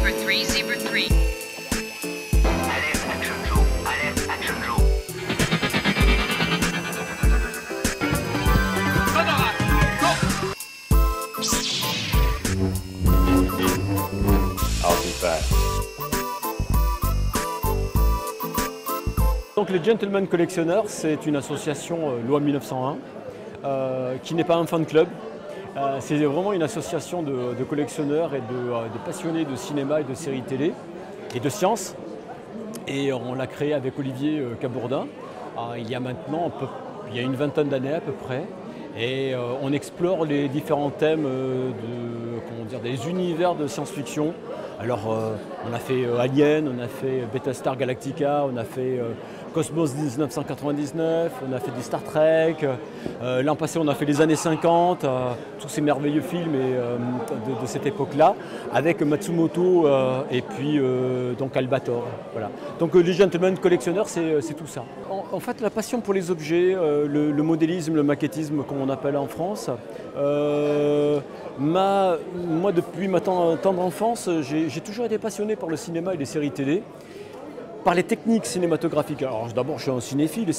Zebra 3, Zebra 3. Alerte Action Joe. Alerte Action Joe. I'll be back. Donc les Gentlemen Collectionneurs, c'est une association loi 1901 qui n'est pas un fan club. C'est vraiment une association de collectionneurs et de passionnés de cinéma et de séries télé et de sciences. Et on l'a créé avec Olivier Cabourdin il y a maintenant il y a une vingtaine d'années à peu près. Et on explore les différents thèmes des univers de science-fiction. Alors on a fait Alien, on a fait Battlestar Galactica, on a fait Cosmos 1999, on a fait du Star Trek. L'an passé on a fait les années 50, tous ces merveilleux films de cette époque-là, avec Matsumoto et puis donc Albator. Voilà. Donc les Gentlemen Collectionneurs, c'est tout ça. En fait, la passion pour les objets, le modélisme, le maquettisme, comme on appelle en France, moi depuis ma tendre enfance, j'ai toujours été passionné par le cinéma et les séries télé, par les techniques cinématographiques. Alors d'abord je suis un cinéphile,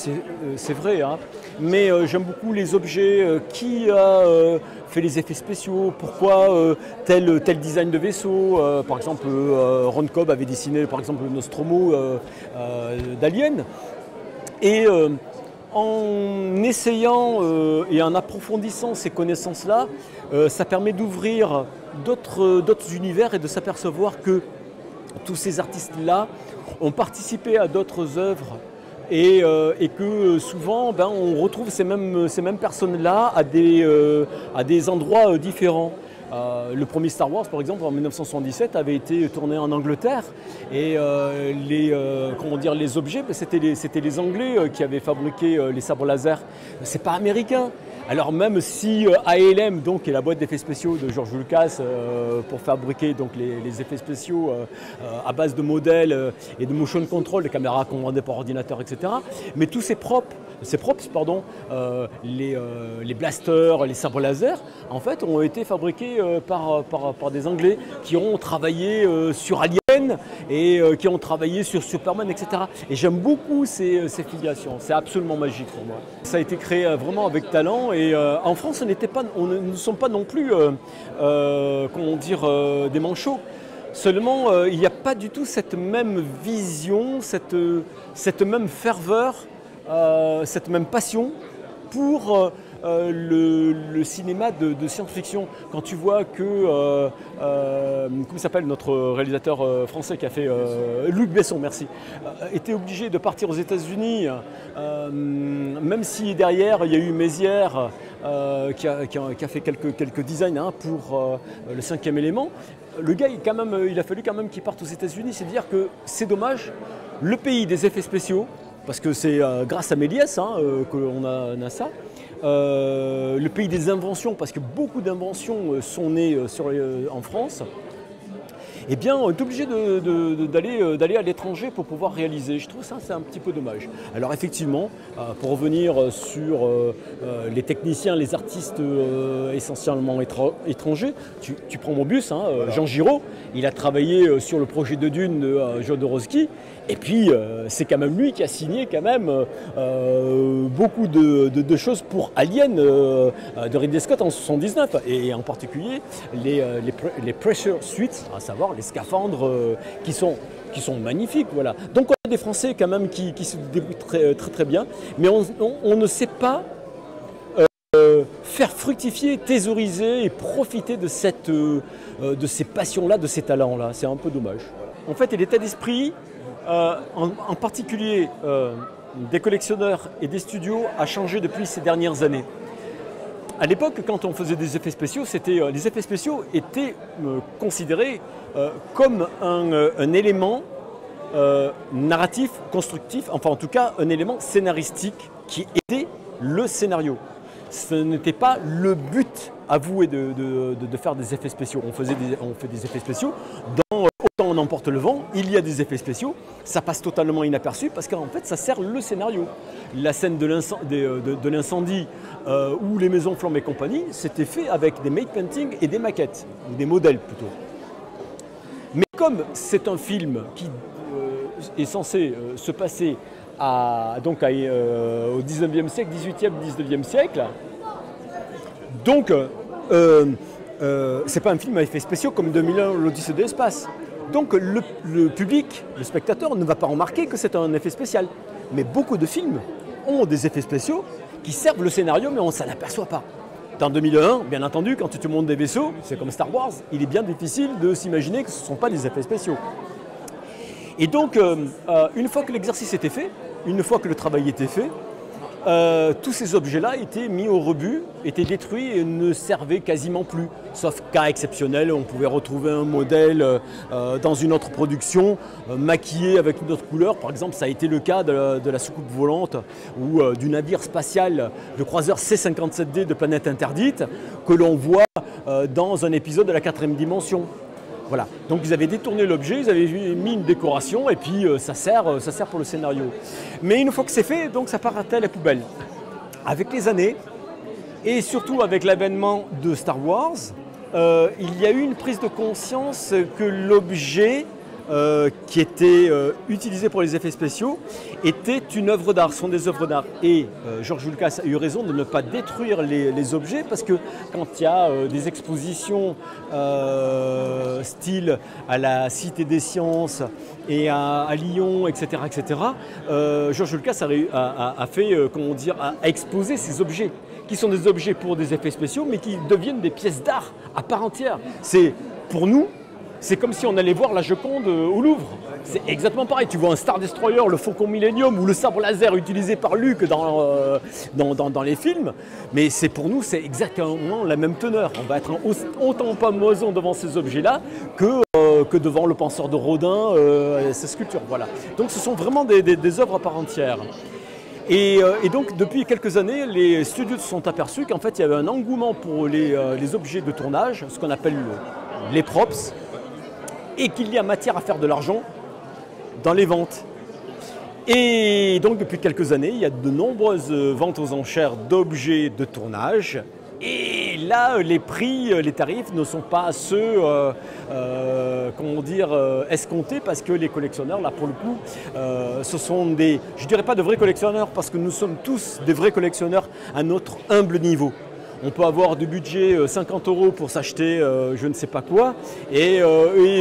c'est vrai, hein, mais j'aime beaucoup les objets, qui a fait les effets spéciaux, pourquoi tel design de vaisseau. Par exemple Ron Cobb avait dessiné par exemple le Nostromo d'Alien. Et en essayant et en approfondissant ces connaissances-là, ça permet d'ouvrir d'autres univers et de s'apercevoir que tous ces artistes-là ont participé à d'autres œuvres et que souvent on retrouve ces mêmes personnes-là à des endroits différents. Le premier Star Wars, par exemple, en 1977, avait été tourné en Angleterre et les objets, c'était les Anglais qui avaient fabriqué les sabres laser. C'est pas américain. Alors même si ALM, donc, qui est la boîte d'effets spéciaux de George Lucas pour fabriquer donc, les effets spéciaux à base de modèles et de motion control, les caméras commandées par ordinateur, etc. Mais tous ces props, les blasters, les sabres laser, en fait, ont été fabriqués par des Anglais qui ont travaillé sur Alien et qui ont travaillé sur Superman, etc. Et j'aime beaucoup ces filiations, c'est absolument magique pour moi. Ça a été créé vraiment avec talent et en France, on ne sommes pas non plus des manchots. Seulement, il n'y a pas du tout cette même vision, cette même ferveur, cette même passion pour le cinéma de science-fiction. Quand tu vois que, comment s'appelle notre réalisateur français qui a fait, Luc Besson, merci, était obligé de partir aux États-Unis, même si derrière il y a eu Mézières qui a fait quelques designs pour le 5e élément. Le gars, il a fallu quand même qu'il parte aux États-Unis. C'est dire que c'est dommage, le pays des effets spéciaux, parce que c'est grâce à Méliès qu'on a ça. Le pays des inventions, parce que beaucoup d'inventions sont nées en France. Eh bien, on est obligé d'aller à l'étranger pour pouvoir réaliser. Je trouve ça, c'est un petit peu dommage. Alors effectivement, pour revenir sur les techniciens, les artistes essentiellement étrangers, tu prends Mobius, Jean Giraud, il a travaillé sur le projet de Dune de Jodorowsky, et puis c'est quand même lui qui a signé quand même beaucoup de choses pour Alien de Ridley Scott en 1979, et en particulier les pressure suits, à savoir les scaphandres qui sont magnifiques. Voilà. Donc on a des Français quand même qui se débrouillent très bien, mais on ne sait pas faire fructifier, thésauriser et profiter de ces passions-là, de ces talents-là. C'est un peu dommage. En fait, l'état d'esprit, en particulier des collectionneurs et des studios, a changé depuis ces dernières années. À l'époque, quand on faisait des effets spéciaux, les effets spéciaux étaient considérés comme un élément narratif, constructif, enfin en tout cas un élément scénaristique qui aidait le scénario. Ce n'était pas le but avoué de faire des effets spéciaux. On fait des effets spéciaux dans Autant on emporte le vent, il y a des effets spéciaux, ça passe totalement inaperçu parce qu'en fait ça sert le scénario. La scène de l'incendie où les maisons flambent et compagnie, c'était fait avec des made paintings et des maquettes, ou des modèles plutôt. Mais comme c'est un film qui est censé se passer au 19e siècle, 18e, 19e siècle, donc c'est pas un film à effets spéciaux comme 2001, l'Odyssée de l'espace. Donc le public, le spectateur, ne va pas remarquer que c'est un effet spécial. Mais beaucoup de films ont des effets spéciaux qui servent le scénario, mais on ne s'en aperçoit pas. Dans 2001, bien entendu, quand tu te montes des vaisseaux, c'est comme Star Wars, il est bien difficile de s'imaginer que ce ne sont pas des effets spéciaux. Et donc, une fois que l'exercice était fait, une fois que le travail était fait, tous ces objets-là étaient mis au rebut, étaient détruits et ne servaient quasiment plus. Sauf cas exceptionnel, on pouvait retrouver un modèle dans une autre production, maquillé avec une autre couleur. Par exemple, ça a été le cas de la soucoupe volante ou du navire spatial, le croiseur C-57D de Planète Interdite, que l'on voit dans un épisode de la 4e dimension. Voilà. Donc ils avaient détourné l'objet, ils avaient mis une décoration et puis ça sert pour le scénario. Mais une fois que c'est fait, donc ça part à la poubelle. Avec les années, et surtout avec l'avènement de Star Wars, il y a eu une prise de conscience que l'objet qui était utilisé pour les effets spéciaux était une œuvre d'art, sont des œuvres d'art. Et George Lucas a eu raison de ne pas détruire les objets parce que quand il y a des expositions style à la Cité des Sciences et à Lyon, etc., George Lucas a fait, a exposé ces objets qui sont des objets pour des effets spéciaux mais qui deviennent des pièces d'art à part entière. C'est pour nous, c'est comme si on allait voir la Joconde au Louvre. C'est exactement pareil. Tu vois un Star Destroyer, le Faucon Millennium ou le sabre laser utilisé par Luke dans les films. Mais pour nous, c'est exactement la même teneur. On va être autant pas moison devant ces objets-là que devant le penseur de Rodin et ses sculptures. Voilà. Donc ce sont vraiment des œuvres à part entière. Et donc, depuis quelques années, les studios se sont aperçus qu'en fait, il y avait un engouement pour les objets de tournage, ce qu'on appelle les props, et qu'il y a matière à faire de l'argent dans les ventes. Et donc, depuis quelques années, il y a de nombreuses ventes aux enchères d'objets de tournage. Et là, les prix, les tarifs ne sont pas ceux, escomptés parce que les collectionneurs, là pour le coup, ce sont je dirais pas de vrais collectionneurs parce que nous sommes tous des vrais collectionneurs à notre humble niveau. On peut avoir du budget 50 € pour s'acheter je ne sais pas quoi et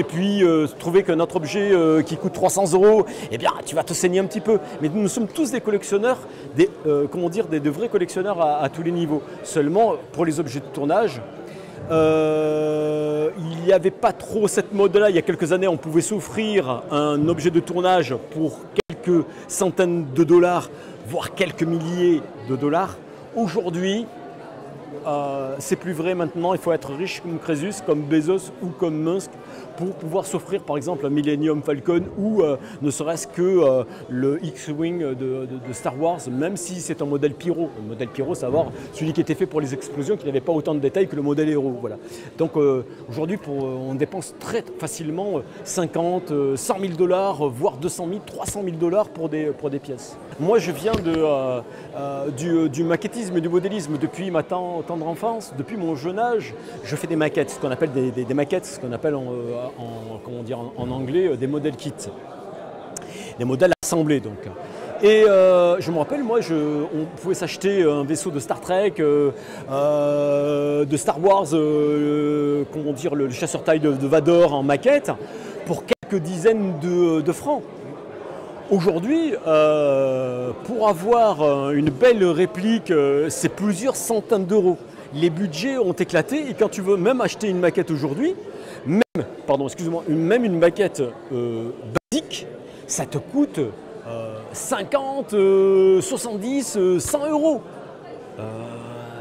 puis trouver qu'un autre objet qui coûte 300 €, eh bien tu vas te saigner un petit peu. Mais nous sommes tous des collectionneurs, de vrais collectionneurs à tous les niveaux. Seulement pour les objets de tournage, il n'y avait pas trop cette mode-là. Il y a quelques années, on pouvait s'offrir un objet de tournage pour quelques centaines de dollars, voire quelques milliers de dollars. Aujourd'hui, c'est plus vrai maintenant, il faut être riche comme Crésus, comme Bezos ou comme Musk pour pouvoir s'offrir par exemple un Millennium Falcon ou ne serait-ce que le X-Wing de Star Wars, même si c'est un modèle pyro. Le modèle pyro, savoir celui qui était fait pour les explosions, qui n'avait pas autant de détails que le modèle héros. Voilà. Donc aujourd'hui, on dépense très facilement 50, 100 000 $, voire 200 000, 300 000 $ pour des pièces. Moi, je viens du maquettisme et du modélisme depuis ma tendre enfance, depuis mon jeune âge. Je fais des maquettes, ce qu'on appelle des maquettes, ce qu'on appelle en anglais des modèles kits, des modèles assemblés donc. Et je me rappelle, moi, on pouvait s'acheter un vaisseau de Star Trek, de Star Wars, le chasseur-taille de Vador en maquette, pour quelques dizaines de francs. Aujourd'hui, pour avoir une belle réplique, c'est plusieurs centaines d'euros. Les budgets ont éclaté et quand tu veux même acheter une maquette aujourd'hui, même une maquette basique, ça te coûte 50, 70, 100 €.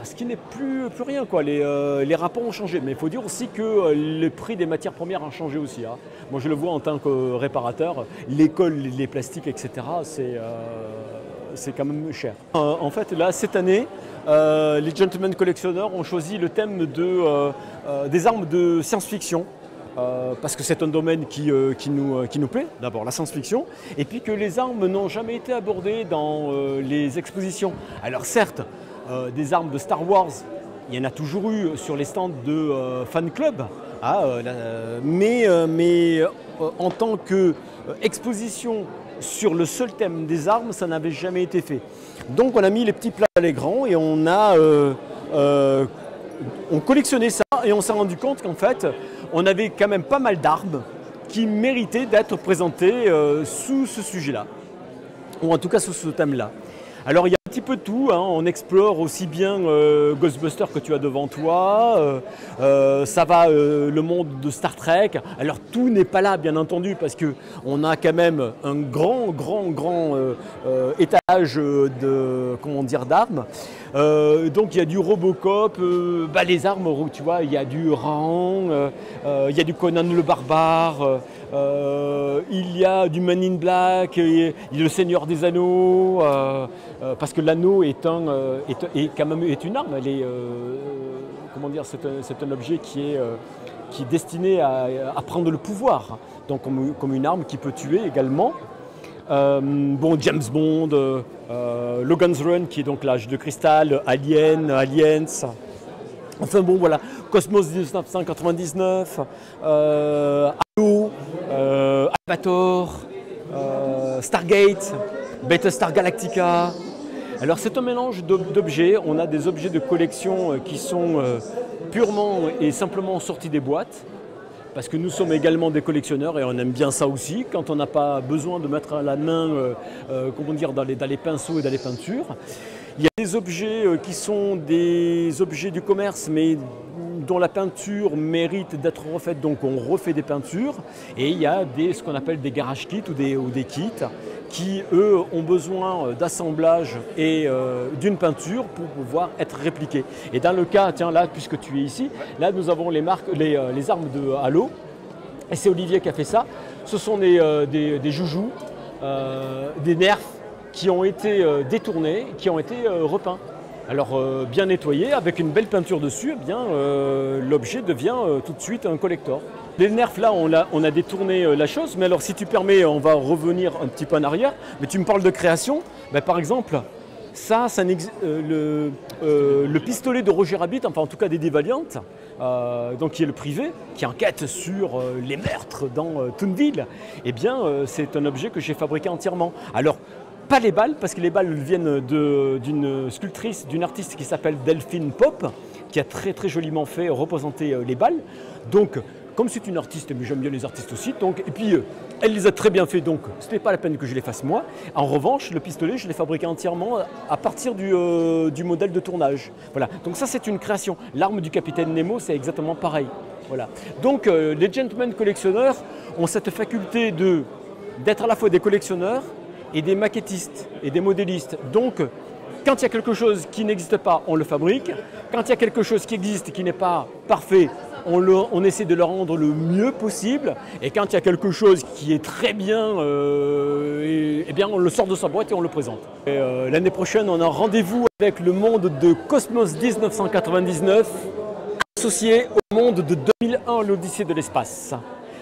Ce qui n'est plus rien, quoi. Les rapports ont changé. Mais il faut dire aussi que le prix des matières premières a changé aussi. Hein. Moi, je le vois en tant que réparateur. Les cols, les plastiques, etc., c'est quand même cher. En fait, là, cette année, les Gentlemen Collectionneurs ont choisi le thème des armes de science-fiction. Parce que c'est un domaine qui nous plaît, d'abord la science-fiction, et puis que les armes n'ont jamais été abordées dans les expositions. Alors certes, des armes de Star Wars, il y en a toujours eu sur les stands de fan club, En tant qu'exposition sur le seul thème des armes, ça n'avait jamais été fait. Donc on a mis les petits plats à l'écran et on collectionnait ça et on s'est rendu compte qu'en fait, on avait quand même pas mal d'armes qui méritaient d'être présentées sous ce sujet-là, ou en tout cas sous ce thème-là. Alors il y a un petit peu de tout, hein. On explore aussi bien Ghostbusters que tu as devant toi, ça va le monde de Star Trek. Alors tout n'est pas là bien entendu parce qu'on a quand même un grand étage d'armes. Donc il y a du Robocop, les armes, tu vois, il y a du Rahan, il y a du Conan le Barbare, il y a du Man in Black, il y a le Seigneur des Anneaux, parce que l'anneau est quand même une arme. Elle est, c'est un objet qui est destiné à prendre le pouvoir, donc comme une arme qui peut tuer également. James Bond, Logan's Run qui est donc l'âge de cristal, Aliens. Enfin bon voilà, Cosmos 1999, Halo, Albator, Stargate, Battlestar Galactica. Alors c'est un mélange d'objets, on a des objets de collection qui sont purement et simplement sortis des boîtes, parce que nous sommes également des collectionneurs et on aime bien ça aussi, quand on n'a pas besoin de mettre à la main dans les pinceaux et dans les peintures. Il y a des objets qui sont des objets du commerce, mais dont la peinture mérite d'être refaite, donc on refait des peintures. Et il y a ce qu'on appelle des garage kits ou des kits qui, eux, ont besoin d'assemblage et d'une peinture pour pouvoir être répliqués. Et dans le cas, tiens là, puisque tu es ici, là nous avons les armes de Halo, et c'est Olivier qui a fait ça. Ce sont des joujoux, des nerfs qui ont été détournés, qui ont été repeints. Alors bien nettoyé, avec une belle peinture dessus, eh bien l'objet devient tout de suite un collector. Les nerfs là, on a détourné la chose, mais alors si tu permets, on va revenir un petit peu en arrière. Mais tu me parles de création, par exemple, le pistolet de Roger Rabbit, enfin en tout cas d'Eddie Valiant, donc qui est le privé, qui enquête sur les meurtres dans Toonville, eh bien c'est un objet que j'ai fabriqué entièrement. Alors, pas les balles, parce que les balles viennent d'une sculptrice, d'une artiste qui s'appelle Delphine Pop, qui a très très joliment fait représenter les balles. Donc, comme c'est une artiste, mais j'aime bien les artistes aussi, et puis elle les a très bien fait, donc ce n'est pas la peine que je les fasse moi. En revanche, le pistolet, je l'ai fabriqué entièrement à partir du modèle de tournage. Voilà. Donc ça, c'est une création. L'arme du capitaine Nemo, c'est exactement pareil. Voilà. Donc les gentlemen collectionneurs ont cette faculté d'être à la fois des collectionneurs et des maquettistes et des modélistes. Donc, quand il y a quelque chose qui n'existe pas, on le fabrique. Quand il y a quelque chose qui existe et qui n'est pas parfait, on essaie de le rendre le mieux possible. Et quand il y a quelque chose qui est très bien, eh bien on le sort de sa boîte et on le présente. L'année prochaine, on a rendez-vous avec le monde de Cosmos 1999, associé au monde de 2001, l'Odyssée de l'espace.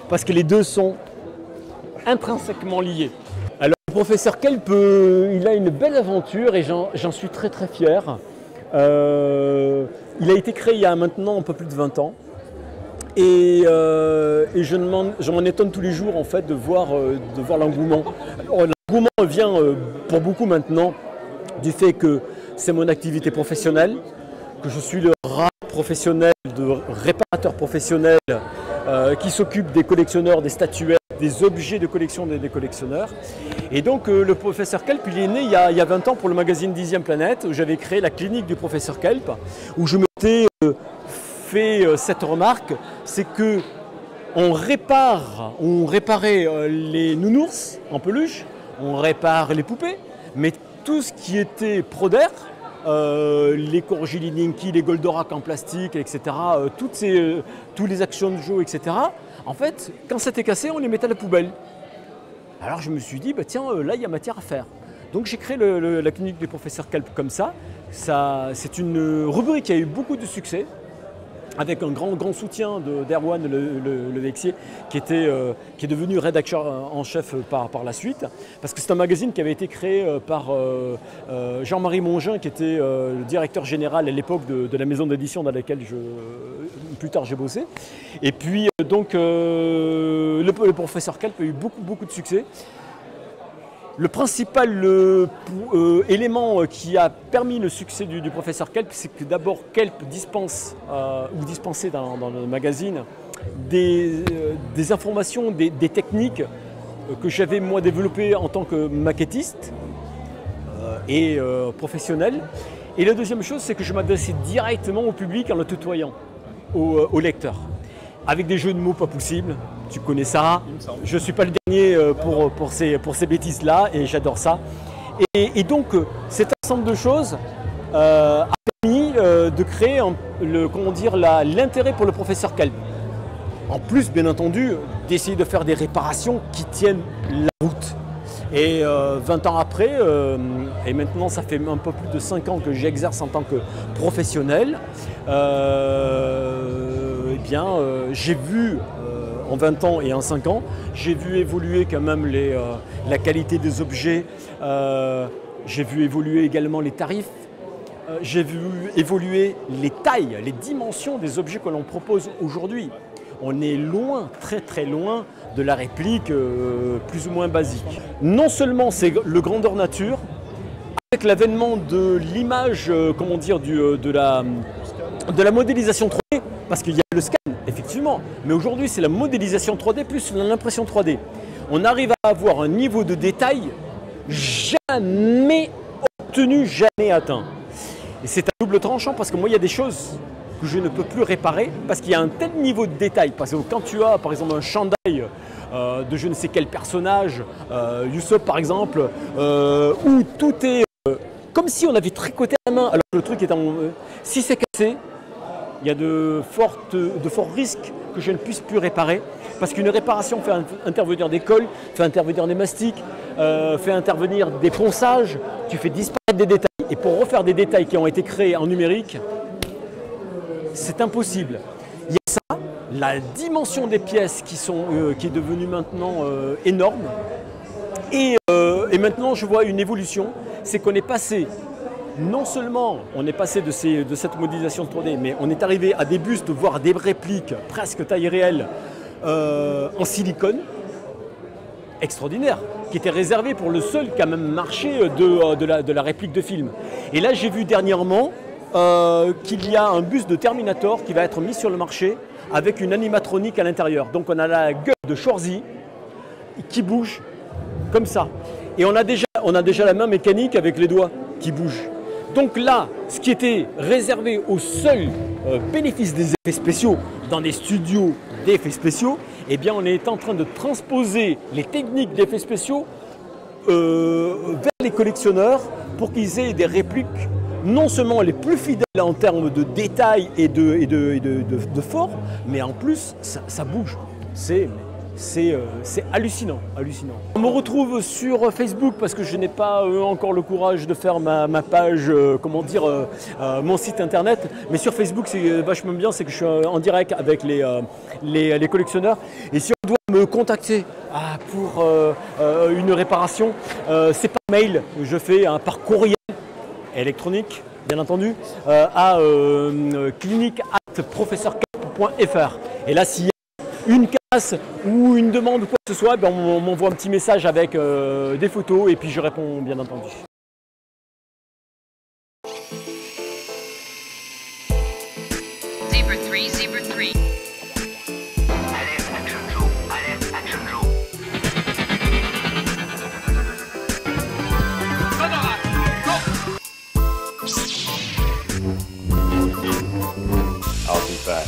Parce que les deux sont intrinsèquement liés. Le professeur Kelp, il a une belle aventure et j'en suis très très fier. Il a été créé il y a maintenant un peu plus de 20 ans et je m'en étonne tous les jours en fait de voir l'engouement. L'engouement vient pour beaucoup maintenant du fait que c'est mon activité professionnelle, que je suis le rare professionnel, de réparateur professionnel qui s'occupe des collectionneurs, des statuaires, des objets de collection des collectionneurs. Et donc le professeur Kelp, il est né il y a 20 ans pour le magazine 10e Planète, où j'avais créé la clinique du professeur Kelp, où je m'étais fait cette remarque, c'est que on réparait les nounours en peluche, on répare les poupées, mais tout ce qui était Proder, les Corgili Ninky, les Goldorak en plastique, etc., tous les Action Joe, etc., en fait, quand c'était cassé, on les mettait à la poubelle. Alors je me suis dit, tiens, là, il y a matière à faire. Donc j'ai créé la clinique du professeur Kelp comme ça. C'est une rubrique qui a eu beaucoup de succès, avec un grand soutien d'Erwan Le Vexier, qui est devenu rédacteur en chef par la suite, parce que c'est un magazine qui avait été créé par Jean-Marie Mongin, qui était le directeur général à l'époque de la maison d'édition dans laquelle je plus tard j'ai bossé. Et puis donc le professeur Kelp a eu beaucoup de succès. Le principal élément qui a permis le succès du professeur Kelp, c'est que d'abord Kelp dispensait dans le magazine des informations, des techniques que j'avais moi développées en tant que maquettiste et professionnel. Et la deuxième chose, c'est que je m'adressais directement au public en le tutoyant, au lecteur, avec des jeux de mots pas possibles. Tu connais ça, je ne suis pas le dernier pour ces bêtises-là et j'adore ça. Et donc cet ensemble de choses a permis de créer l'intérêt pour le professeur Kelp. En plus, bien entendu, d'essayer de faire des réparations qui tiennent la route. Et 20 ans après, et maintenant ça fait un peu plus de 5 ans que j'exerce en tant que professionnel, j'ai vu en 20 ans et en 5 ans, j'ai vu évoluer quand même la qualité des objets, j'ai vu évoluer également les tarifs, j'ai vu évoluer les tailles, les dimensions des objets que l'on propose aujourd'hui. On est loin, très loin de la réplique plus ou moins basique. Non seulement c'est le grandeur nature, avec l'avènement de l'image, de la modélisation 3D, parce qu'il y a le scan, effectivement, mais aujourd'hui c'est la modélisation 3D plus l'impression 3D. On arrive à avoir un niveau de détail jamais obtenu, jamais atteint. Et c'est à double tranchant parce que moi il y a des choses que je ne peux plus réparer parce qu'il y a un tel niveau de détail. Parce que quand tu as par exemple un chandail de je ne sais quel personnage, Usopp par exemple, où tout est comme si on avait tricoté à la main, alors que le truc est si c'est cassé, il y a de forts risques que je ne puisse plus réparer. Parce qu'une réparation fait intervenir des cols, fait intervenir des mastiques, fait intervenir des ponçages, tu fais disparaître des détails. Et pour refaire des détails qui ont été créés en numérique, c'est impossible. Il y a ça, la dimension des pièces qui est devenue maintenant énorme. Et maintenant, je vois une évolution, c'est qu'on est passé, non seulement on est passé de cette modélisation 3D, mais on est arrivé à des bustes, voire des répliques presque taille réelle en silicone, extraordinaire, qui était réservé pour le seul qui a même marché de la réplique de film. Et là, j'ai vu dernièrement qu'il y a un buste de Terminator qui va être mis sur le marché avec une animatronique à l'intérieur. Donc on a la gueule de Schwarzy qui bouge comme ça. Et on a déjà la main mécanique avec les doigts qui bougent. Donc là, ce qui était réservé au seul bénéfice des effets spéciaux dans des studios d'effets spéciaux, eh bien on est en train de transposer les techniques d'effets spéciaux vers les collectionneurs pour qu'ils aient des répliques non seulement les plus fidèles en termes de détails et de forme, mais en plus ça bouge. C'est hallucinant, hallucinant. On me retrouve sur Facebook parce que je n'ai pas encore le courage de faire ma page, mon site internet. Mais sur Facebook, c'est vachement bien, c'est que je suis en direct avec les collectionneurs. Et si on doit me contacter pour une réparation, c'est par mail. Je fais par courriel électronique, bien entendu, à clinique@professeurkelp.fr. Et là, s'il y a une casse ou une demande ou quoi que ce soit, on m'envoie un petit message avec des photos et puis je réponds bien entendu. Zebra 3, Zebra 3. Alert, action show. Alert, action show. I'll be back.